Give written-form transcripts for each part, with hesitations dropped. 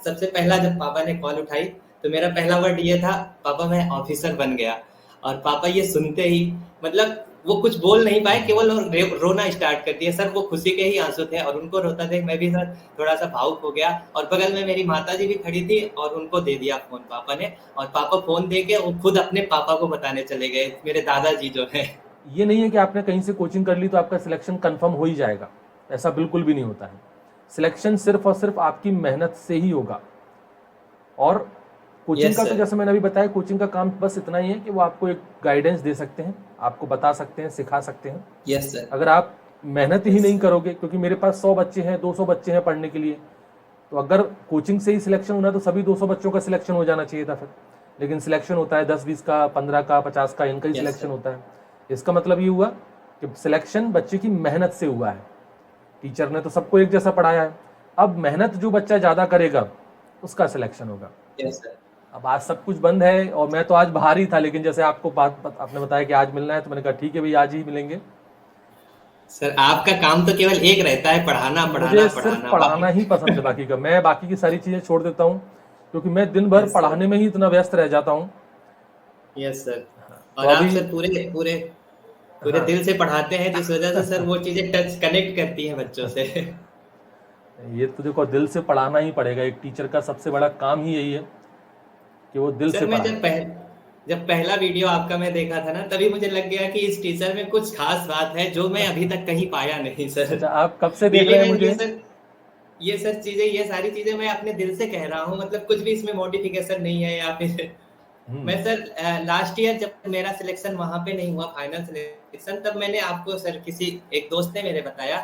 सबसे पहला जब पापा ने कॉल उठाई तो मेरा पहला वर्ड ये था, पापा मैं ऑफिसर बन गया। और पापा ये सुनते ही मतलब वो कुछ बोल नहीं पाए, केवल रोना स्टार्ट कर दिया। सर वो खुशी के ही आंसू थे और उनको रोता देख मैं भी सर थोड़ा सा भावुक हो गया। और बगल में मेरी माता जी भी खड़ी थी और उनको दे दिया फोन पापा ने, और पापा फोन दे के वो खुद अपने पापा को बताने चले गए, मेरे दादाजी जो है। ये नहीं है कि आपने कहीं से कोचिंग कर ली तो आपका सिलेक्शन कंफर्म हो ही जाएगा, ऐसा बिल्कुल भी नहीं होता है। सिलेक्शन सिर्फ और सिर्फ आपकी मेहनत से ही होगा। और कोचिंग का तो जैसे मैंने अभी बताया, कोचिंग का काम बस इतना ही है कि वो आपको एक गाइडेंस दे सकते हैं, आपको बता सकते हैं, सिखा सकते हैं। Yes sir. अगर आप मेहनत ही नहीं करोगे, क्योंकि मेरे पास 100 बच्चे हैं, 200 बच्चे हैं पढ़ने के लिए, तो अगर कोचिंग से ही सिलेक्शन होना तो सभी 200 बच्चों का सिलेक्शन हो जाना चाहिए था फिर। लेकिन सिलेक्शन होता है 10-20 का, 15 का, 50 का, इनका ही सिलेक्शन होता है। इसका मतलब ये हुआ कि सिलेक्शन बच्चे की मेहनत से हुआ है। टीचर ने तो सबको एक जैसा पढ़ाया है, अब मेहनत जो बच्चा ज़्यादा करेगा उसका सिलेक्शन होगा। अब आज सब कुछ बंद है और मैं तो आज बाहर ही था, लेकिन जैसे आपको आपने बताया कि आज मिलना है तो मैंने कहा ठीक है भाई, आज ही मिलेंगे। सर आपका काम तो केवल एक रहता है, पढ़ाना पढ़ाना मुझे पढ़ाना। सिर्फ पढ़ाना ही पसंद है, बाकी का मैं बाकी की सारी चीजें छोड़ देता हूँ, क्योंकि मैं दिन भर पढ़ाने में ही इतना व्यस्त रह जाता हूँ। Yes sir. और आप सर पूरे पूरे पूरे दिल से पढ़ाते हैं, जिस वजह से सर वो चीजें टच कनेक्ट करती हैं बच्चों से। ये तो देखो, दिल से पढ़ाना ही पड़ेगा। एक टीचर का सबसे बड़ा काम ही यही है कि वो दिल से पढ़ाए। जब पहला वीडियो आपका मैं देखा था ना, तभी मुझे लग गया कि इस टीचर में कुछ खास बात है जो मैं अभी तक कहीं पाया नहीं सर। अच्छा, आप कब से देख रहे हैं मुझे? ये सारी चीजें मैं अपने दिल से कह रहा हूँ, मतलब कुछ भी इसमें मॉडिफिकेशन नहीं है या फिर मैं सर लास्ट ईयर जब मेरा सिलेक्शन वहां पे नहीं हुआ, फाइनल सिलेक्शन, तब मैंने आपको सर किसी एक दोस्त ने मेरे बताया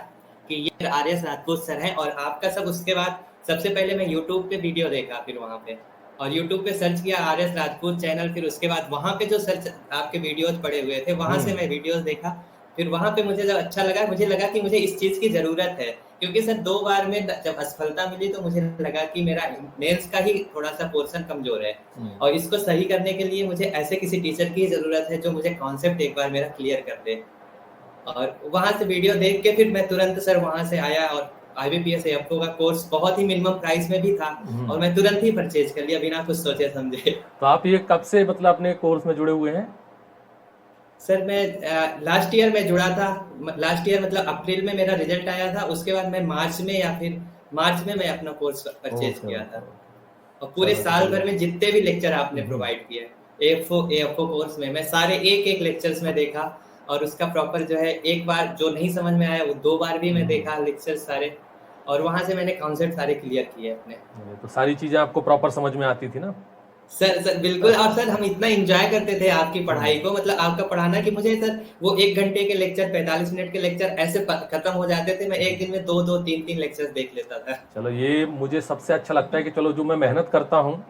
कि ये आर्यस राजपूत सर हैं और आपका सब। उसके बाद सबसे पहले मैं यूट्यूब पे वीडियो देखा, फिर वहां पे और यूट्यूब पे सर्च किया आर्यस राजपूत चैनल, फिर उसके बाद वहां पे जो सर्च आपके वीडियोज पड़े हुए थे वहां से मैं वीडियोज देखा। फिर वहां पे मुझे जब अच्छा लगा, मुझे लगा कि मुझे इस चीज की जरूरत है, क्योंकि सर 2 बार में जब असफलता मिली तो मुझे लगा कि मेरा मेंस का ही थोड़ा सा पोर्शन कमजोर है और इसको सही करने के लिए मुझे ऐसे किसी टीचर की जरूरत है जो मुझे कॉन्सेप्ट एक बार मेरा क्लियर कर दे। और वहां से वीडियो देख के फिर मैं तुरंत सर वहां से आया और IBPS AFO का कोर्स बहुत ही मिनिमम प्राइस में भी था और मैं तुरंत ही परचेज कर लिया बिना कुछ सोचे समझे। तो आप ये कब से मतलब अपने कोर्स में जुड़े हुए हैं? सर मैं लास्ट ईयर में जुड़ा था। लास्ट ईयर मतलब अप्रैल में मेरा रिजल्ट आया था, उसके बाद मैं मार्च में मैं अपना कोर्स परचेज किया था। और पूरे साल भर में जितने भी लेक्चर आपने प्रोवाइड किए AFO कोर्स में, मैं सारे एक लेक्चर्स में देखा और उसका प्रॉपर जो है, एक बार जो नहीं समझ में आया वो 2 बार भी मैं देखा लेक्चर सारे, और वहां से मैंने कॉन्सेप्ट सारे क्लियर किए अपने। तो सारी चीजें आपको प्रॉपर समझ में आती थी ना? सर बिल्कुल। और सर हम इतना एंजॉय करते थे आपकी पढ़ाई को, मतलब आपका पढ़ाना कि मुझे सर वो 1 घंटे के लेक्चर, 45 मिनट के लेक्चर ऐसे खत्म हो जाते थे, मैं एक दिन में 2 3 लेक्चर देख लेता था। चलो, ये मुझे सबसे अच्छा लगता है कि चलो जो मैं मेहनत करता हूँ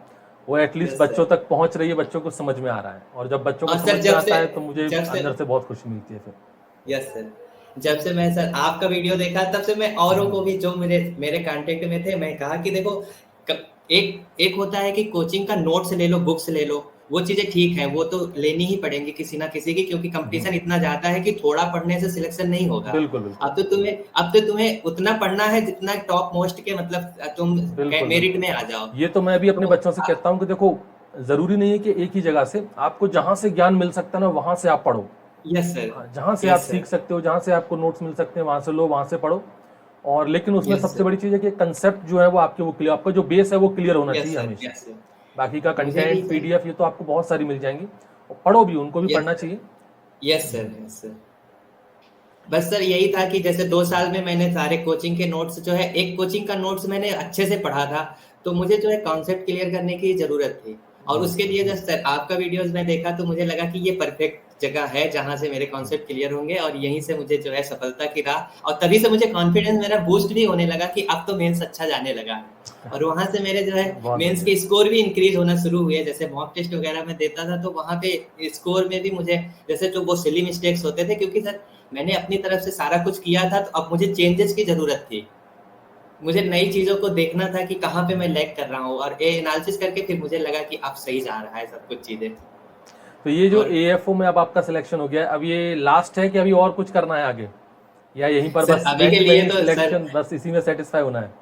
वो एटलीस्ट बच्चों तक पहुंच रही है, बच्चों को समझ में आ रहा है, और जब बच्चों को समझ में आता है तो मुझे अंदर से बहुत खुशी मिलती है फिर। Yes sir. जब से मैं सर आपका वीडियो देखा तब से मैं औरों को भी जो मेरे कांटेक्ट में थे, मैं कहा कि देखो एक होता है कि कोचिंग का नोट्स ले लो, बुक्स ले लो, वो चीजें ठीक है, वो तो लेनी ही पड़ेंगी किसी ना किसी की, क्योंकि कंपटीशन इतना ज्यादा है कि थोड़ा पढ़ने से सिलेक्शन नहीं होगा। बिल्कुल। अब तो तुम्हें उतना पढ़ना है जितना टॉप मोस्ट के, मतलब तुम मेरिट में आ जाओ। ये तो मैं भी अपने बच्चों से कहता हूँ कि देखो, जरूरी नहीं है कि एक ही जगह से, आपको जहां से ज्ञान मिल सकता है ना वहां से आप पढ़ो। Yes sir. जहां से आप सीख सकते हो, जहां से आपको नोट्स मिल सकते हैं वहां से लो, वहां से पढ़ो। और लेकिन उसमें सबसे बड़ी चीज है कि कंसेप्ट जो है वो आपके वो क्लियर, आपका जो बेस है वो क्लियर होना चाहिए हमेशा। बाकी का कंटेंट, PDF ये तो आपको बहुत सारी मिल जाएंगी, और पढ़ो भी, उनको भी पढ़ना चाहिए। Yes sir. बस सर यही था कि जैसे 2 साल में मैंने सारे कोचिंग के नोट्स जो है, एक कोचिंग का नोट्स मैंने अच्छे से पढ़ा था, तो मुझे जो है कॉन्सेप्ट क्लियर करने की जरूरत थी, और उसके लिए जब सर आपका वीडियोस में देखा तो मुझे लगा कि ये परफेक्ट जगह है जहां से मेरे कॉन्सेप्ट क्लियर होंगे और यहीं से मुझे जो है सफलता की राह, और तभी से मुझे कॉन्फिडेंस मेरा बूस्ट भी होने लगा कि अब तो मेंस अच्छा जाने लगा, और वहां से मेरे जो है मेंस के स्कोर भी इंक्रीज होना शुरू हुए। जैसे मॉक टेस्ट वगैरह में देता था तो वहां पे स्कोर में भी मुझे जैसे जो वो सिली मिस्टेक्स होते थे, क्योंकि सर मैंने अपनी तरफ से सारा कुछ किया था, तो अब मुझे चेंजेस की जरूरत थी, मुझे नई चीजों को देखना था कि कहाँ पे मैं लैग कर रहा हूँ, और एनालिसिस करके फिर मुझे लगा कि अब सही जा रहा है सब कुछ चीजें। तो ये जो AFO में अब आपका सिलेक्शन हो गया, अब ये लास्ट है कि अभी और कुछ करना है आगे, या यहीं पर बस अभी के लिए तो सिलेक्शन बस इसी में सेटिस्फाई होना है?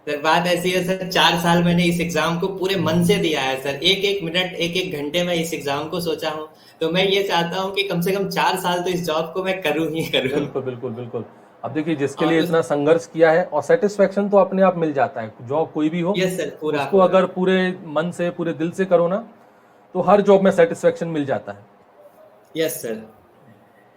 सर बात ऐसी है सर, 4 साल मैंने इस एग्जाम को पूरे मन से दिया है सर, एक एक मिनट एक एक घंटे में इस एग्जाम को सोचा हूँ। तो मैं ये चाहता हूँ कि कम से कम 4 साल तो इस जॉब को मैं करूँ ही करूँ। बिल्कुल बिल्कुल बिल्कुल। अब देखिए जिसके और लिए उस इतना संघर्ष किया है, और सेटिस्फेक्शन तो अपने आप मिल जाता है, जॉब कोई भी हो यस सर, पूरा उसको पूरा अगर पूरे मन से पूरे दिल से करो ना, तो हर जॉब में सेटिस्फेक्शन मिल जाता है। Yes sir.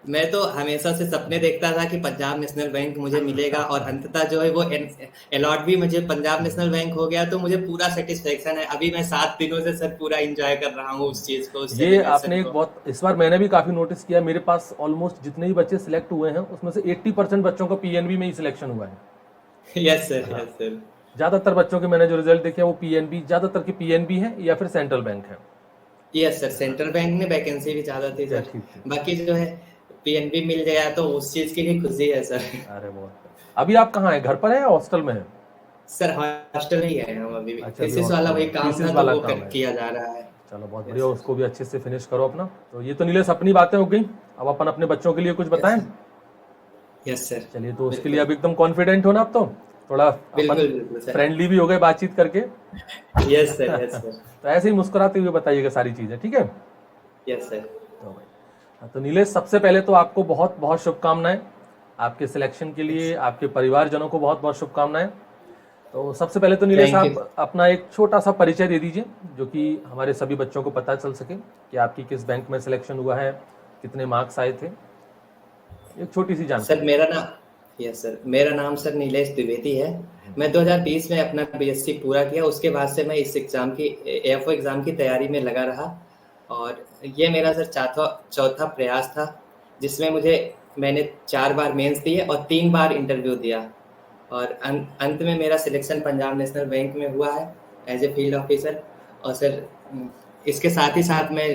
मैं तो हमेशा से सपने देखता था कि पंजाब नेशनल बैंक मुझे मिलेगा, और अंततः जो है वो अलॉट भी मुझे पंजाब नेशनल बैंक हो गया, तो मुझे पूरा सेटिस्फेक्शन है। अभी मैं 7 दिनों से सर पूरा एंजॉय कर रहा हूँ उस चीज को, उस ये सेलिब्रेशन आपने एक को। बहुत, इस बार मैंने भी काफी नोटिस किया, मेरे पास ऑलमोस्ट जितने भी बच्चे सिलेक्ट हुए हैं उसमें से 80% बच्चों का पीएनबी में ही सिलेक्शन हुआ है। यस सर, हाँ, यस सर। ज्यादातर बच्चों के मैंने जो रिजल्ट देखे वो पीएनबी, ज्यादातर के पीएनबी है या फिर सेंट्रल बैंक है। यस सर, सेंट्रल बैंक में वैकेंसी भी ज्यादा थी सर। ठीक थी। बाकी जो है पीएनबी मिल गया तो उस चीज की भी खुशी है सर। अरे बहुत। अभी आप कहाँ हैं, घर पर हैं या हॉस्टल में हैं? सर हॉस्टल में ही है हम अभी भी, अच्छा, अभी थीसिस वाला हॉस्टल वही में काम थीसिस था तो वाला वो काम है। किया जा रहा है। चलो बहुत Yes, बढ़िया, sir. उसको भी अच्छे से फिनिश करो अपना। तो ये तो नीलेश अपनी बातें हो गई, अब अपन अपने बच्चों के लिए कुछ बताएं। Yes sir. चलिए, तो उसके बिल्कुल लिए अब एकदम कॉन्फिडेंट हो ना, अब तो थोड़ा अपन बिल्कुल सर। फ्रेंडली भी हो गए बातचीत करके। Yes sir, yes sir. तो ऐसे ही मुस्कुराते हुए बताइएगा सारी चीजें, ठीक है? Yes sir. तो भाई, तो नीलेश सबसे पहले तो आपको बहुत बहुत शुभकामनाएं, आपके सिलेक्शन के लिए, आपके परिवारजनों को बहुत बहुत शुभकामनाएं। तो सबसे पहले तो नीलेश थैंक यू। आप अपना एक छोटा सा परिचय दे दीजिए, जो कि हमारे सभी बच्चों को पता चल सके कि आपकी किस बैंक में सिलेक्शन हुआ है, कितने मार्क्स आए थे, एक छोटी सी जानकारी। सर मेरा नाम, यस सर, मेरा नाम सर नीलेश द्विवेदी है। मैं 2020 में अपना बीएससी पूरा किया, उसके बाद से मैं इस एग्जाम की एएफओ एग्जाम की तैयारी में लगा रहा, और ये मेरा सर चौथा प्रयास था, जिसमें मैंने 4 बार मेंस दिए और 3 बार इंटरव्यू दिया, और अंत में मेरा सिलेक्शन पंजाब नेशनल बैंक में हुआ है एज ए फील्ड ऑफिसर। और सर इसके साथ ही साथ मैं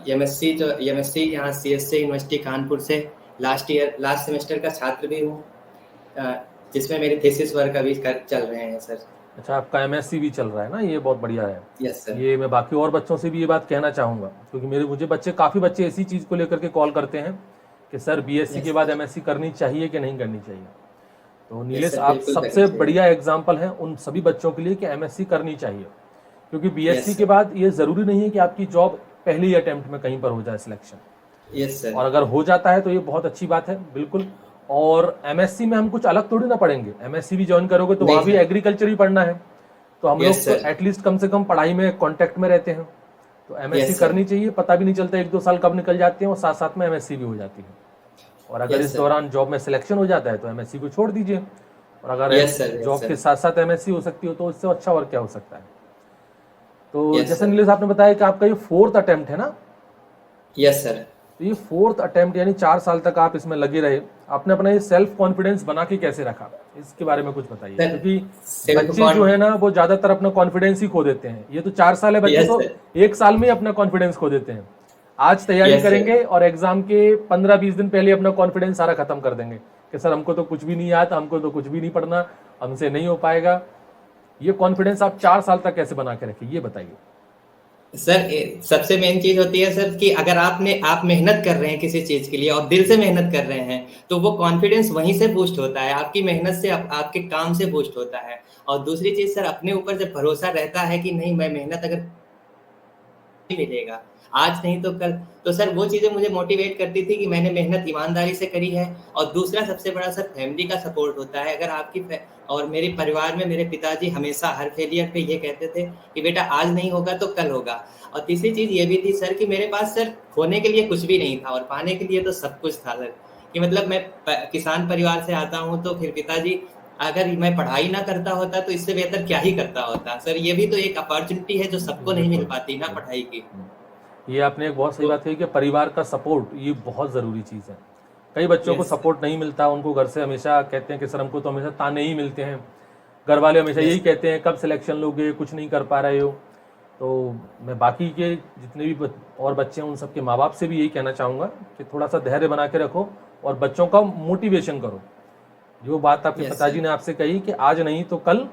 एमएससी यहाँ सीएससी यूनिवर्सिटी कानपुर से लास्ट सेमेस्टर का छात्र भी हूँ, जिसमें मेरे थीसिस वर्क अभी चल रहे हैं सर। अच्छा, आपका एमएससी भी चल रहा है ना, ये बहुत बढ़िया है। Yes sir. ये मैं बाकी और बच्चों से भी ये बात कहना चाहूँगा, क्योंकि मुझे काफ़ी बच्चे ऐसी चीज़ को लेकर के कॉल करते हैं कि सर बीएससी के बाद एमएससी करनी चाहिए कि नहीं करनी चाहिए। तो नीलेश, आप सबसे बढ़िया एग्जाम्पल हैं उन सभी बच्चों के लिए कि एमएससी करनी चाहिए, क्योंकि बीएससी के बाद ये ज़रूरी नहीं है कि आपकी जॉब पहले ही अटेम्प्ट में कहीं पर हो जाए सिलेक्शन। Yes sir. और अगर हो जाता है तो ये बहुत अच्छी बात है, बिल्कुल। और एमएससी में हम कुछ अलग थोड़ी ना पढ़ेंगे, एमएससी भी ज्वाइन करोगे तो वहाँ भी एग्रीकल्चर ही पढ़ना है, तो हम लोग तो एटलीस्ट कम से कम पढ़ाई में कांटेक्ट में रहते हैं। तो एमएससी करनी चाहिए, पता भी नहीं चलता 1-2 साल कब निकल जाते हैं, और साथ साथ में एमएससी भी हो जाती है। और अगर इस दौरान जॉब में सिलेक्शन हो जाता है तो एमएससी को छोड़ दीजिए, और अगर जॉब के साथ साथ एमएससी हो सकती हो तो इससे अच्छा और क्या हो सकता है। तो जैसे नीलेश आपने बताया कि आपका ये 4th अटेम्प्ट है ना? Yes sir. तो ये 4th अटेम्प्ट, यानी 4 साल तक आप इसमें लगे रहे, आपने अपना ये सेल्फ कॉन्फिडेंस बना के कैसे रखा, इसके बारे में कुछ बताइए। क्योंकि बच्चे जो है ना वो ज्यादातर अपना कॉन्फिडेंस ही खो देते हैं। ये तो 4 साल है, बच्चे तो 1 साल में ही अपना कॉन्फिडेंस खो देते हैं। आज तैयारी करेंगे और एग्जाम के 15-20 दिन पहले अपना कॉन्फिडेंस सारा खत्म कर देंगे कि सर हमको तो कुछ भी नहीं आता, हमको तो कुछ भी नहीं पढ़ना, हमसे नहीं हो पाएगा। ये कॉन्फिडेंस आप 4 साल तक कैसे बना के रखें, ये बताइए। सर सबसे मेन चीज होती है सर कि अगर आप मेहनत कर रहे हैं किसी चीज के लिए और दिल से मेहनत कर रहे हैं, तो वो कॉन्फिडेंस वहीं से बूस्ट होता है, आपकी मेहनत से, आपके काम से बूस्ट होता है। और दूसरी चीज सर, अपने ऊपर जब भरोसा रहता है कि नहीं मैं मेहनत अगर मिलेगा, आज नहीं तो कल, तो सर वो चीजें मुझे मोटिवेट करती थी कि मैंने मेहनत ईमानदारी से करी है। और दूसरा सबसे बड़ा सर फैमिली का सपोर्ट होता है। अगर आपकी और मेरे परिवार में मेरे पिताजी हमेशा हर फेलियर पे ये कहते थे कि बेटा आज नहीं होगा तो कल होगा। और तीसरी चीज ये भी थी सर कि मेरे पास सर खोने के लिए कुछ भी नहीं था और पाने के लिए तो सब कुछ था सर। कि मतलब मैं किसान परिवार से आता हूँ, तो फिर पिताजी, अगर मैं पढ़ाई ना करता होता तो इससे बेहतर क्या ही करता होता सर। ये भी तो एक अपॉर्चुनिटी है जो सबको नहीं मिल पाती ना पढ़ाई की। ये आपने एक बहुत सही बात कही कि परिवार का सपोर्ट ये बहुत ज़रूरी चीज़ है। कई बच्चों को सपोर्ट नहीं मिलता, उनको घर से हमेशा कहते हैं कि सर हमको तो हमेशा ताने ही मिलते हैं, घर वाले हमेशा यही कहते हैं कब सिलेक्शन लोगे, कुछ नहीं कर पा रहे हो। तो मैं बाकी के जितने भी और बच्चे हैं उन सबके माँ बाप से भी यही कहना चाहूँगा कि थोड़ा सा धैर्य बना के रखो और बच्चों का मोटिवेशन करो। जो बात आपके पिताजी ने आपसे कही कि आज नहीं तो कल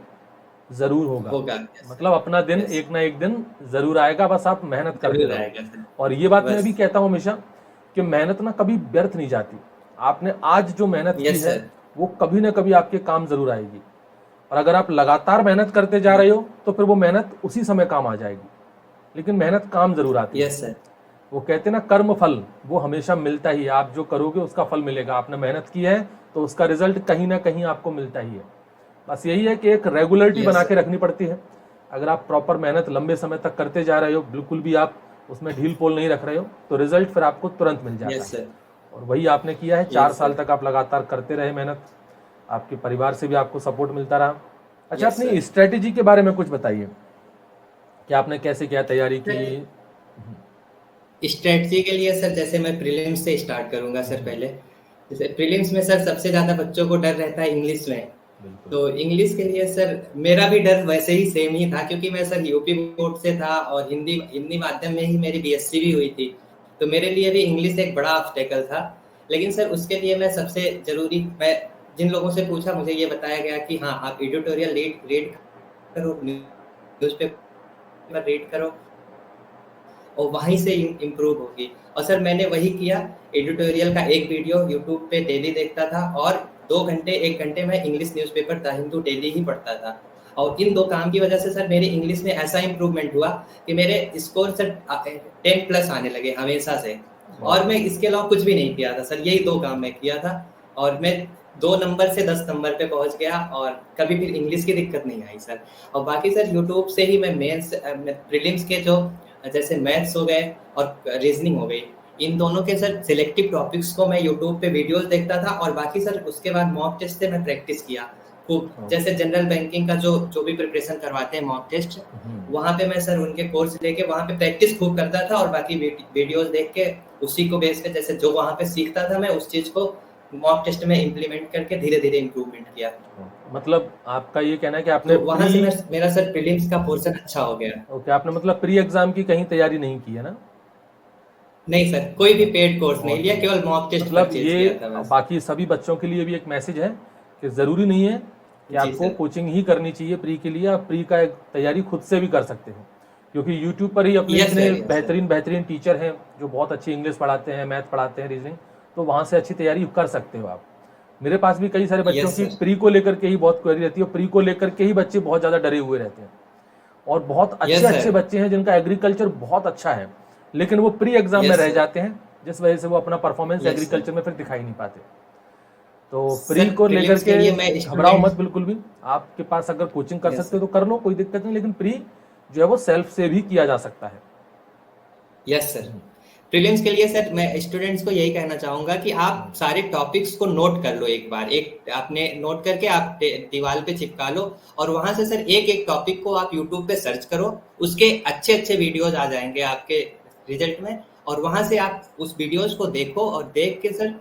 जरूर होगा, मतलब अपना दिन एक ना एक दिन जरूर आएगा, बस आप मेहनत करते रहो। और ये बात मैं भी कहता हूँ हमेशा कि मेहनत ना कभी व्यर्थ नहीं जाती। आपने आज जो मेहनत की है वो कभी ना कभी आपके काम जरूर आएगी। और अगर आप लगातार मेहनत करते जा रहे हो तो फिर वो मेहनत उसी समय काम आ जाएगी, लेकिन मेहनत काम जरूर आती है। Yes sir. वो कहते हैं ना, कर्म फल वो हमेशा मिलता ही है, आप जो करोगे उसका फल मिलेगा। आपने मेहनत की है तो उसका रिजल्ट कहीं ना कहीं आपको मिलता ही है। बस यही है कि एक रेगुलरिटी बना के रखनी पड़ती है। अगर आप प्रॉपर मेहनत लंबे समय तक करते जा रहे हो, बिल्कुल भी आप उसमें ढील पोल नहीं रख रहे हो, तो रिजल्ट फिर आपको तुरंत मिल जाता है। और वही आपने किया है, 4 साल तक आप लगातार करते रहे मेहनत, आपके परिवार से भी आपको सपोर्ट मिलता रहा। अच्छा, अपनी स्ट्रेटेजी के बारे में कुछ बताइए कि आपने कैसे क्या तैयारी की? स्ट्रेटजी के लिए सर, जैसे मैं प्रीलिम्स से स्टार्ट करूंगा सर। पहले जैसे प्रीलिम्स में सर सबसे ज्यादा बच्चों को डर रहता है इंग्लिश में। तो इंग्लिश के लिए सर मेरा भी डर वैसे ही सेम ही था, क्योंकि मैं सर यूपी बोर्ड से था और हिंदी माध्यम में ही मेरी बीएससी भी हुई थी। तो मेरे लिए भी इंग्लिश एक बड़ा ऑब्स्टेकल था। लेकिन सर उसके लिए मैं सबसे जरूरी, मैं जिन लोगों से पूछा मुझे ये बताया गया कि हाँ आप एडिटोरियल रीड करो, न्यूज़पेपर रीड करो और वहीं से इम्प्रूव होगी। और सर मैंने वही किया। एडिटोरियल का एक वीडियो यूट्यूब पे डेली देखता था और 2 घंटे 1 घंटे में English newspaper The Hindu daily ही पढ़ता था। और इन 2 काम की वजह से सर मेरे इंग्लिश में ऐसा इम्प्रूवमेंट हुआ कि मेरे स्कोर सर 10 प्लस आने लगे हमेशा से। और मैं इसके अलावा कुछ भी नहीं किया था सर, यही 2 काम मैं किया था और मैं 2 नंबर से 10 नंबर पे पहुंच गया और कभी भी इंग्लिश की दिक्कत नहीं आई सर। और बाकी सर यूट्यूब से ही मैं मेंस प्रीलिम्स के जो जैसे मैथ्स हो गए और रीजनिंग हो गई, इन दोनों के सर सिलेक्टिव टॉपिक्स को मैं यूट्यूब पे वीडियोस देखता था और बाकी सर उसके बाद मॉक टेस्ट से मैं प्रैक्टिस किया खूब। जैसे जनरल बैंकिंग का जो भी प्रिपरेशन करवाते हैं मॉक टेस्ट, वहाँ पे मैं सर उनके कोर्स लेके वहाँ पे प्रैक्टिस खूब करता था और बाकी वीडियोस देख के उसी को बेस पे जैसे जो वहाँ पे सीखता था मैं उस चीज को मॉक टेस्ट में इम्प्लीमेंट करके धीरे धीरे इम्प्रूवमेंट किया। मतलब आपका ये कहना है कि आपने तो वहाँ से मेरा सर प्रीलिम्स का पोर्शन अच्छा हो गया। ओके, आपने मतलब प्री एग्जाम की कहीं तैयारी नहीं की है ना? नहीं सर, कोई भी पेड कोर्स नहीं लिया, केवल मॉक टेस्ट मतलब परचेज किया था बस। बाकी सभी बच्चों के लिए भी एक मैसेज है कि जरूरी नहीं है कि आपको कोचिंग ही करनी चाहिए प्री के लिए, आप प्री का एक तैयारी खुद से भी कर सकते हो, क्योंकि यूट्यूब पर ही अपने इतने बेहतरीन टीचर हैं जो बहुत अच्छी इंग्लिश पढ़ाते हैं, मैथ पढ़ाते हैं, रीजनिंग, तो वहाँ से अच्छी तैयारी कर सकते हो आप। मेरे पास भी कई सारे बच्चों की प्री को लेकर के ही बहुत क्वेरी रहती है, प्री को लेकर के ही बच्चे बहुत ज़्यादा डरे हुए रहते हैं। और बहुत अच्छे बच्चे हैं जिनका एग्रीकल्चर बहुत अच्छा है, लेकिन वो प्री एग्जाम में रह जाते हैं, जिस वजह से वो अपना परफॉर्मेंस एग्रीकल्चर में फिर दिखाई नहीं पाते। तो प्री को लेकर के घबराओ मत बिल्कुल भी। आपके पास अगर कोचिंग कर सकते हो तो कर लो, कोई दिक्कत नहीं, लेकिन प्री जो है वो सेल्फ से भी किया जा सकता है। Yes sir. प्रीलिम्स के लिए सर मैं स्टूडेंट्स को यही कहना चाहूंगा कि आप सारे टॉपिक्स को नोट कर लो एक बार, एक आपने नोट करके आप दीवार पे चिपका लो और वहां से सर एक एक टॉपिक को आप यूट्यूब पे सर्च करो, उसके अच्छे वीडियोज आ जाएंगे आपके रिजल्ट में और वहां से आप उस वीडियोज को देखो और देख के सर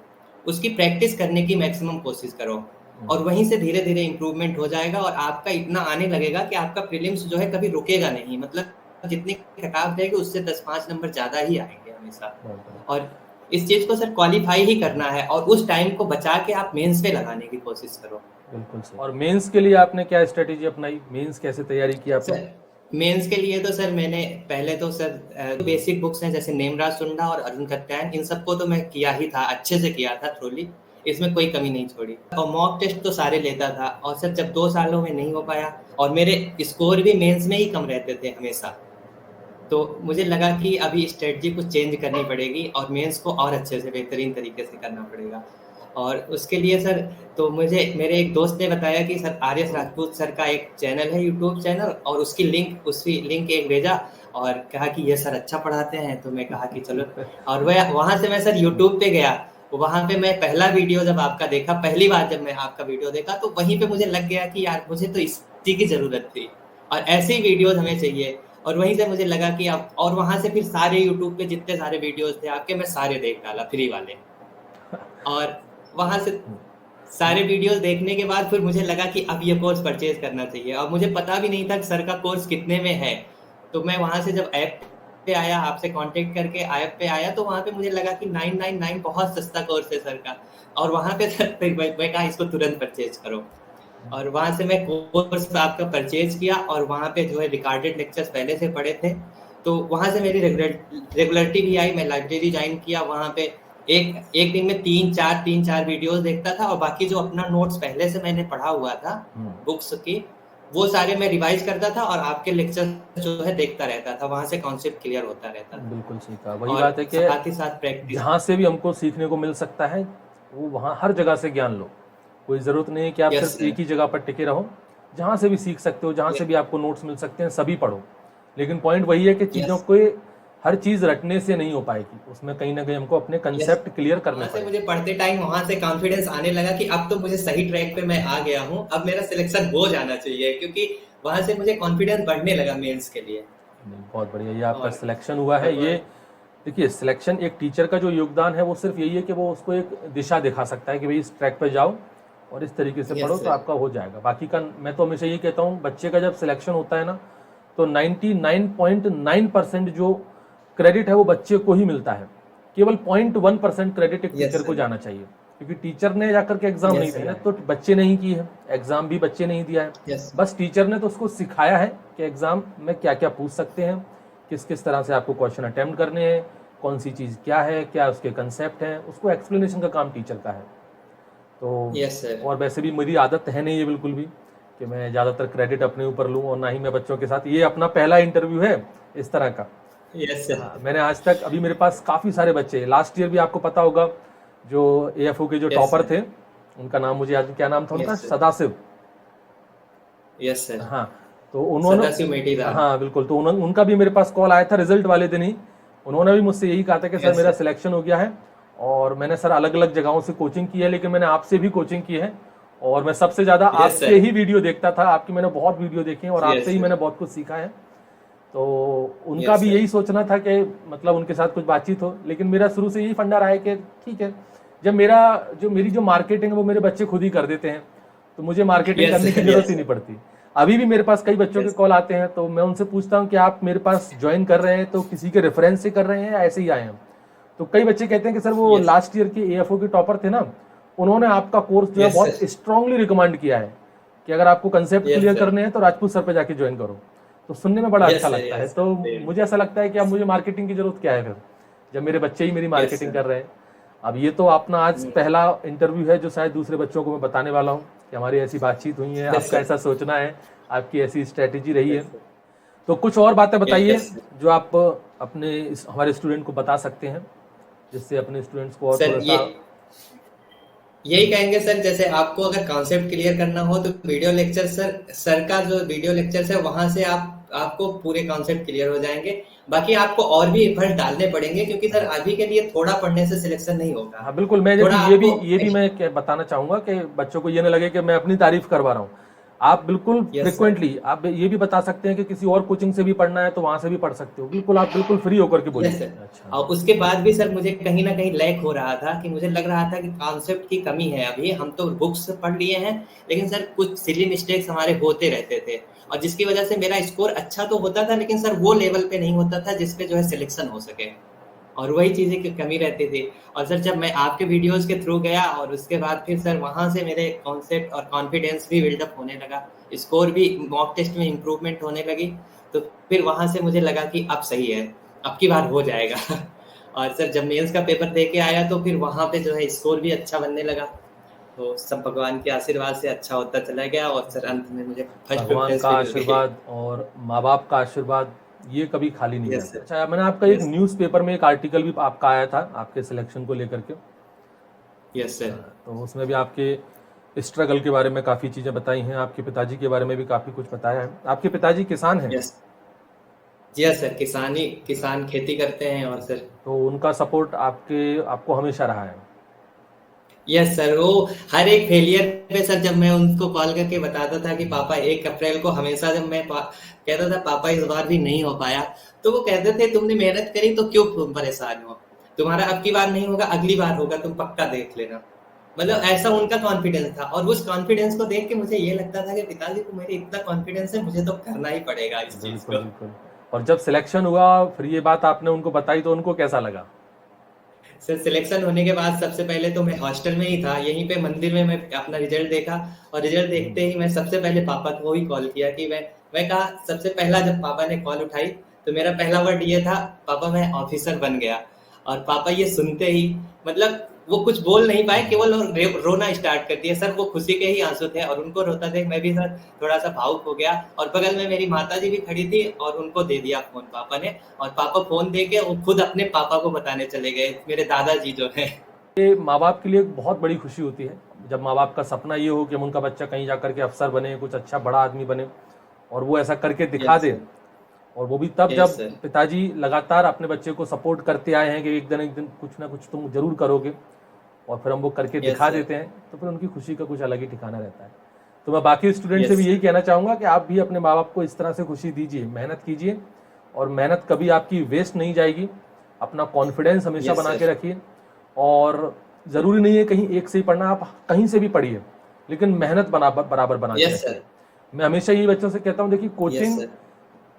उसकी प्रैक्टिस करने की मैक्सिमम कोशिश करो और वहीं से धीरे धीरे इम्प्रूवमेंट हो जाएगा और आपका इतना आने लगेगा कि आपका प्रीलिम्स जो है कभी रुकेगा नहीं। मतलब जितनी कटाव रहेगी उससे 10-5 नंबर ज्यादा ही आएंगे हमेशा। और इस चीज को सर क्वालिफाई ही करना है और उस टाइम को बचा के आप मेंस पे लगाने की कोशिश करो। बिल्कुल सर। और मेंस के लिए आपने क्या स्ट्रेटेजी अपनाई? मेंस कैसे तैयारी की आपने? मेंस के लिए तो सर मैंने पहले तो सर बेसिक बुक्स हैं जैसे नेमराज सुंडा और अरुण कत्यायन, इन सबको तो मैं किया ही था, अच्छे से किया था थ्रोली, इसमें कोई कमी नहीं छोड़ी। और मॉक टेस्ट तो सारे लेता था और सर जब 2 सालों में नहीं हो पाया और मेरे स्कोर भी मेंस में ही कम रहते थे हमेशा, तो मुझे लगा कि अभी स्ट्रेटजी कुछ चेंज करनी पड़ेगी और मेंस को और अच्छे से बेहतरीन तरीके से करना पड़ेगा। और उसके लिए सर तो मुझे मेरे एक दोस्त ने बताया कि सर आर्यस राजपूत सर का एक चैनल है, यूट्यूब चैनल, और उसकी लिंक एक भेजा और कहा कि ये सर अच्छा पढ़ाते हैं। तो मैं कहा कि चलो, और वहाँ से मैं सर यूट्यूब पे गया, वहाँ पे मैं पहला वीडियो जब आपका देखा, पहली बार जब मैं आपका वीडियो देखा तो वहीं पे मुझे लग गया कि यार मुझे तो इसी की जरूरत थी और ऐसे ही वीडियोज हमें चाहिए। और वहीं से मुझे लगा कि आप, और वहां से फिर सारे यूट्यूब पे जितने सारे वीडियोस थे आपके मैं सारे देख डाला फ्री वाले, और वहां से सारे वीडियोस देखने के बाद फिर मुझे लगा कि अब ये कोर्स परचेज करना चाहिए। और मुझे पता भी नहीं था कि सर का कोर्स कितने में है, तो मैं वहां से जब ऐप पे आया, आपसे कांटेक्ट करके ऐप पे आया, तो वहां पे मुझे लगा कि 999 बहुत सस्ता कोर्स है सर का, और वहां पे फिर मैं कहा इसको तुरंत परचेज करो। और वहां से मैं कोर्स आपका परचेज किया और वहां पे जो है रिकॉर्डेड लेक्चर्स पहले से पढ़े थे, तो वहां से मेरी रेगुलरिटी भी आई। मैं लाइब्रेरी ज्वाइन किया, वहां पे एक दिन में तीन चार वीडियोस देखता था, और बाकी जो अपना नोट्स पहले से मैंने पढ़ा हुआ था बुक्स की, वो सारे मैं रिवाइज करता था और आपके लेक्चर जो है देखता रहता था, वहां से कॉन्सेप्ट क्लियर होता रहता था। बिल्कुल सही कहा। वही बात है कि साथ ही साथ प्रैक्टिस, जहाँ से भी हमको सीखने को मिल सकता है वो वहाँ हर जगह से ज्ञान लो। कोई ज़रूरत नहीं है कि आप सिर्फ एक ही जगह पर टिके रहो। जहाँ से भी सीख सकते हो, जहाँ से भी आपको नोट्स मिल सकते हैं, सभी पढ़ो। लेकिन पॉइंट वही है कि चीज़ों को हर चीज़ रटने से नहीं हो पाएगी, उसमें कहीं ना कहीं हमको अपने कंसेप्ट क्लियर करने से मुझे पढ़ते टाइम वहां से कॉन्फिडेंस आने लगा कि अब तो मुझे सही ट्रैक पे मैं आ गया हूँ, अब मेरा सिलेक्शन हो जाना चाहिए, क्योंकि वहां से मुझे कॉन्फिडेंस बढ़ने लगा मेंस के लिए। बहुत बढ़िया, ये आपका सिलेक्शन हुआ है। ये देखिए, सिलेक्शन एक टीचर का जो योगदान है वो सिर्फ यही है कि वो उसको एक दिशा दिखा सकता है कि भाई इस ट्रैक पे जाओ और इस तरीके से पढ़ो तो आपका हो जाएगा। बाकी का मैं तो हमेशा ये कहता हूँ, बच्चे का जब सिलेक्शन होता है ना, तो 99.9% जो क्रेडिट है वो बच्चे को ही मिलता है। केवल 0.1% क्रेडिट एक टीचर को जाना चाहिए, क्योंकि टीचर ने जाकर के एग्जाम नहीं दिया तो बच्चे ने ही की है, एग्जाम भी बच्चे ने ही दिया है। बस टीचर ने तो उसको सिखाया है कि एग्जाम में क्या क्या पूछ सकते हैं, किस किस तरह से आपको क्वेश्चन अटेम्प्ट करने हैं, कौन सी चीज़ क्या है, क्या उसके कंसेप्ट हैं, उसको एक्सप्लेनेशन का काम टीचर का है। तो और वैसे भी मेरी आदत है नहीं ये बिल्कुल भी कि मैं ज़्यादातर क्रेडिट अपने ऊपर लूँ, और ना ही मैं बच्चों के साथ, ये अपना पहला इंटरव्यू है इस तरह का। मैंने आज तक, अभी मेरे पास काफ़ी सारे बच्चे, लास्ट ईयर भी आपको पता होगा जो AFO के जो टॉपर थे, उनका नाम मुझे याद, क्या नाम था उनका, सदाशिव। हाँ, तो उन्होंने, हाँ बिल्कुल, तो उनका भी मेरे पास कॉल आया था रिजल्ट वाले दिन ही। उन्होंने भी मुझसे यही कहा था कि सर मेरा सिलेक्शन हो गया है, और मैंने सर अलग अलग जगहों से कोचिंग की है, लेकिन मैंने आपसे भी कोचिंग की है, और मैं सबसे ज़्यादा आपसे ही वीडियो देखता था, आपकी मैंने बहुत वीडियो देखे हैं और आपसे ही मैंने बहुत कुछ सीखा है। तो उनका भी यही सोचना था कि मतलब उनके साथ कुछ बातचीत हो, लेकिन मेरा शुरू से यही फंडा रहा है कि ठीक है, जब मेरी जो मार्केटिंग है वो मेरे बच्चे खुद ही कर देते हैं, तो मुझे मार्केटिंग करने की जरूरत ही नहीं पड़ती। अभी भी मेरे पास कई बच्चों के कॉल आते हैं, तो मैं उनसे पूछता हूँ कि आप मेरे पास ज्वाइन कर रहे हैं तो किसी के रेफरेंस से कर रहे हैं या ऐसे ही आए हैं? तो कई बच्चे कहते हैं कि सर वो लास्ट ईयर के AFO के टॉपर थे ना, उन्होंने आपका कोर्स जो है बहुत स्ट्रांगली रिकमेंड किया है कि अगर आपको कंसेप्ट क्लियर करने हैं तो राजपूत सर पे जाके ज्वाइन करो। तो सुनने में बड़ा अच्छा लगता है। तो मुझे ऐसा लगता है कि अब मुझे मार्केटिंग की जरूरत क्या है फिर, जब मेरे बच्चे ही मेरी मार्केटिंग कर रहे हैं। अब ये तो अपना आज पहला इंटरव्यू है जो शायद दूसरे बच्चों को मैं बताने वाला हूँ कि हमारी ऐसी बातचीत हुई है, आपका ऐसा सोचना है, आपकी ऐसी स्ट्रेटेजी रही है। तो कुछ और बातें बताइए जो आप अपने हमारे स्टूडेंट को बता सकते हैं, जिससे अपने स्टूडेंट्स को और थोड़ा सा। यही कहेंगे सर, जैसे आपको अगर कॉन्सेप्ट क्लियर करना हो तो वीडियो लेक्चर, सर का जो वीडियो लेक्चर है वहां से आपको पूरे कॉन्सेप्ट क्लियर हो जाएंगे। बाकी आपको और भी एफर्ट डालने पड़ेंगे, क्योंकि सर अभी के लिए थोड़ा पढ़ने से सिलेक्शन नहीं होगा। हाँ बिल्कुल, मैं ये भी मैं बताना चाहूंगा कि बच्चों को ये ना लगे कि मैं अपनी तारीफ करवा रहा हूँ। आप बिल्कुल फ्रिक्वेंटली आप ये भी बता सकते हैं कि किसी और कोचिंग से भी पढ़ना है तो वहां से भी पढ़ सकते हो, बिल्कुल आप बिल्कुल फ्री होकर के बोलिए। अच्छा। और उसके बाद भी सर मुझे कहीं ना कहीं लैक हो रहा था, कि मुझे लग रहा था कि कॉन्सेप्ट की कमी है। अभी हम तो बुक्स पढ़ लिए हैं, लेकिन सर कुछ सिली मिस्टेक्स हमारे होते रहते थे, और जिसकी वजह से मेरा स्कोर अच्छा तो होता था, लेकिन सर वो लेवल पे नहीं होता था जिसपे जो है सिलेक्शन हो सके, और वही चीजें की कमी रहती थी। और सर जब मैं आपके वीडियोस के थ्रू गया, और उसके बाद फिर सर वहां से मेरे कॉन्सेप्ट और कॉन्फिडेंस भी बिल्डअप होने लगा, स्कोर भी मॉक टेस्ट में इम्प्रूवमेंट होने लगी, तो फिर वहां से मुझे लगा कि अब सही है, अब की बार हो जाएगा। और सर जब मेंस का पेपर दे के आया तो फिर वहां पे जो है स्कोर भी अच्छा बनने लगा, तो सब भगवान के आशीर्वाद से अच्छा होता चला गया। और सर अंत में मुझे भगवान का आशीर्वाद और माँ बाप का आशीर्वाद ये कभी खाली नहीं जाता। अच्छा, मैंने आपका एक न्यूज़पेपर में एक आर्टिकल भी आपका आया था आपके सिलेक्शन को लेकर के। Yes sir. तो उसमें भी आपके स्ट्रगल के बारे में काफ़ी चीज़ें बताई हैं, आपके पिताजी के बारे में भी काफ़ी कुछ बताया है। आपके पिताजी किसान हैं? यस सर, किसान खेती करते हैं। और सर तो उनका सपोर्ट आपको हमेशा रहा है? यस सर, वो हर एक फेलियर पे सर जब मैं उनको कॉल करके बताता था कि पापा 1 अप्रैल को, हमेशा जब मैं कहता था पापा इस बार भी नहीं हो पाया, तो वो कहते थे तुमने मेहनत करी तो क्यों तुम परेशान हो, तुम्हारा अब की बार नहीं होगा, अगली बार होगा, तुम पक्का देख लेना। मतलब ऐसा उनका कॉन्फिडेंस था, और उस कॉन्फिडेंस को देख के मुझे ये लगता था कि पिताजी को मेरे इतना कॉन्फिडेंस है, मुझे तो करना ही पड़ेगा इस चीज को। और जब सिलेक्शन हुआ फिर ये बात आपने उनको बताई तो उनको कैसा लगा? सर सिलेक्शन होने के बाद सबसे पहले तो मैं हॉस्टल में ही था, यहीं पे मंदिर में मैं अपना रिजल्ट देखा, और रिजल्ट देखते ही मैं सबसे पहले पापा को ही कॉल किया कि मैं कहा, सबसे पहला जब पापा ने कॉल उठाई तो मेरा पहला वर्ड ये था, पापा मैं ऑफिसर बन गया। और पापा ये सुनते ही मतलब वो कुछ बोल नहीं पाए, केवल रोना स्टार्ट कर दिया सर। वो खुशी के ही आंसू थे और उनको रोता देख मैं भी सर थोड़ा सा भावुक हो गया। और बगल में मेरी माताजी भी खड़ी थी और उनको दे दिया फोन पापा ने, और पापा फोन दे के खुद अपने पापा को बताने चले गए, मेरे दादाजी जो है। ये माँ बाप के लिए एक बहुत बड़ी खुशी होती है जब माँ बाप का सपना ये हो कि उनका बच्चा कहीं जाकर के अफसर बने, कुछ अच्छा बड़ा आदमी बने, और वो ऐसा करके दिखा दे। और वो भी तब जब पिताजी लगातार अपने बच्चे को सपोर्ट करते आए हैं कि एक दिन कुछ ना कुछ तुम जरूर करोगे, और फिर हम वो करके दिखा देते हैं, तो फिर उनकी खुशी का कुछ अलग ही ठिकाना रहता है। तो मैं बाकी स्टूडेंट से भी यही कहना चाहूँगा कि आप भी अपने माँ बाप को इस तरह से खुशी दीजिए, मेहनत कीजिए, और मेहनत कभी आपकी वेस्ट नहीं जाएगी। अपना कॉन्फिडेंस हमेशा बना के रखिए, और ज़रूरी नहीं है कहीं एक से ही पढ़ना, आप कहीं से भी पढ़िए, लेकिन मेहनत बराबर बना के रखिए। मैं हमेशा यही बच्चों से कहता हूँ, देखिए कोचिंग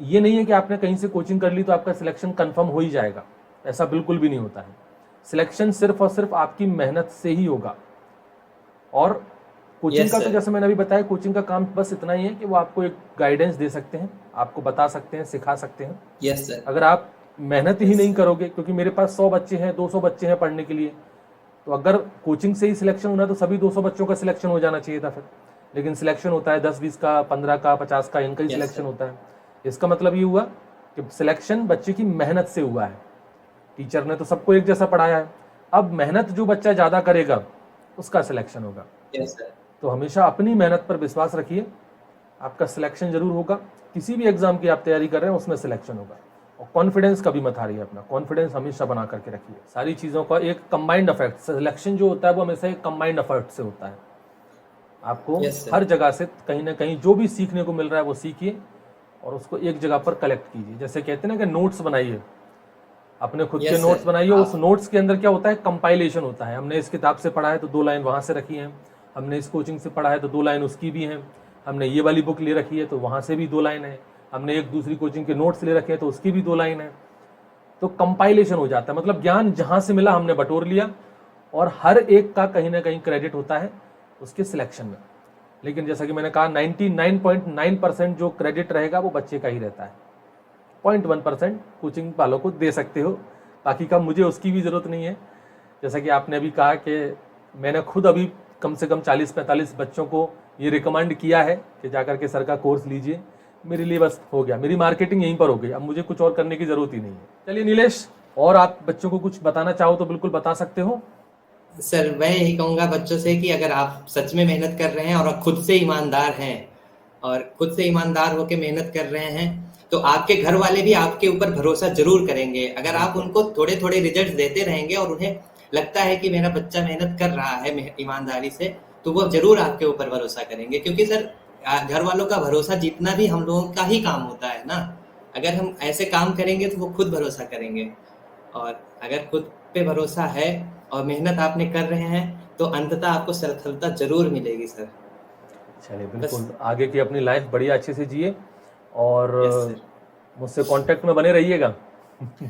ये नहीं है कि आपने कहीं से कोचिंग कर ली तो आपका सिलेक्शन कंफर्म हो ही जाएगा, ऐसा बिल्कुल भी नहीं होता है। सिलेक्शन सिर्फ और सिर्फ आपकी मेहनत से ही होगा। और कोचिंग का तो जैसे मैंने अभी बताया, कोचिंग का काम बस इतना ही है कि वो आपको एक गाइडेंस दे सकते हैं, आपको बता सकते हैं, सिखा सकते हैं। अगर आप मेहनत ही नहीं करोगे, क्योंकि मेरे पास 100 बच्चे हैं, 200 बच्चे हैं पढ़ने के लिए, तो अगर कोचिंग से ही सिलेक्शन होना तो सभी 200 बच्चों का सिलेक्शन हो जाना चाहिए था फिर। लेकिन सिलेक्शन होता है 10-20 का, 15 का, 50 का, इनका ही सिलेक्शन होता है। इसका मतलब ये हुआ कि सिलेक्शन बच्चे की मेहनत से हुआ है। टीचर ने तो सबको एक जैसा पढ़ाया है, अब मेहनत जो बच्चा ज़्यादा करेगा उसका सिलेक्शन होगा। तो हमेशा अपनी मेहनत पर विश्वास रखिए, आपका सिलेक्शन जरूर होगा। किसी भी एग्जाम की आप तैयारी कर रहे हैं उसमें सिलेक्शन होगा। और कॉन्फिडेंस कभी मत हारिए, अपना कॉन्फिडेंस हमेशा बना करके रखिए। सारी चीज़ों का एक कंबाइंड इफेक्ट, सिलेक्शन जो होता है वो हमेशा एक कंबाइंड इफेक्ट से होता है। आपको हर जगह से कहीं ना कहीं जो भी सीखने को मिल रहा है वो सीखिए, और उसको एक जगह पर कलेक्ट कीजिए। जैसे कहते हैं ना कि नोट्स बनाइए, अपने खुद के नोट्स बनाइए। उस नोट्स के अंदर क्या होता है, कंपाइलेशन होता है। हमने इस किताब से पढ़ा है तो 2 लाइन वहाँ से रखी हैं, हमने इस कोचिंग से पढ़ा है तो 2 लाइन उसकी भी हैं, हमने ये वाली बुक ले रखी है तो वहाँ से भी 2 लाइन है, हमने एक दूसरी कोचिंग के नोट्स ले रखे हैं तो उसकी भी 2 लाइन है। तो कंपाइलेशन हो जाता है, मतलब ज्ञान जहाँ से मिला हमने बटोर लिया, और हर एक का कहीं ना कहीं क्रेडिट होता है उसके सिलेक्शन में। लेकिन जैसा कि मैंने कहा, 99.9% जो क्रेडिट रहेगा वो बच्चे का ही रहता है। 0.1% कोचिंग वालों को दे सकते हो, बाकी का मुझे उसकी भी ज़रूरत नहीं है। जैसा कि आपने अभी कहा कि मैंने खुद अभी कम से कम 40-45 बच्चों को ये रिकमेंड किया है कि जाकर के सर का कोर्स लीजिए। मेरे लिए बस हो गया, मेरी मार्केटिंग यहीं पर हो गई, अब मुझे कुछ और करने की ज़रूरत ही नहीं है। चलिए नीलेश, और आप बच्चों को कुछ बताना चाहो तो बिल्कुल बता सकते हो। सर मैं यही कहूँगा बच्चों से कि अगर आप सच में मेहनत कर रहे हैं और खुद से ईमानदार हैं, और खुद से ईमानदार होकर मेहनत कर रहे हैं, तो आपके घर वाले भी आपके ऊपर भरोसा जरूर करेंगे। अगर आप उनको थोड़े थोड़े रिजल्ट देते रहेंगे और उन्हें लगता है कि मेरा बच्चा मेहनत कर रहा है ईमानदारी से, तो वो जरूर आपके ऊपर भरोसा करेंगे। क्योंकि सर घर वालों का भरोसा जीतना भी हम लोगों का ही काम होता है ना। अगर हम ऐसे काम करेंगे तो वो खुद भरोसा करेंगे, और अगर खुद पे भरोसा है और मेहनत आपने कर रहे हैं तो अंततः आपको सफलता जरूर मिलेगी सर। चलिए बिल्कुल, आगे की अपनी लाइफ बढ़िया अच्छे से जिए, और मुझसे कांटेक्ट में बने रहिएगा।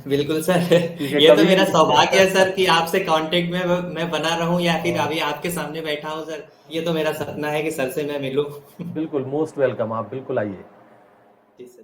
बिल्कुल सर, ये तो मेरा सौभाग्य है सर कि आपसे कांटेक्ट में मैं बना रहूं, या फिर अभी आपके सामने बैठा हूं सर। ये तो मेरा सपना है कि सर से मैं मिलूं। बिल्कुल, मोस्ट वेलकम, आप बिल्कुल आइए। जी सर।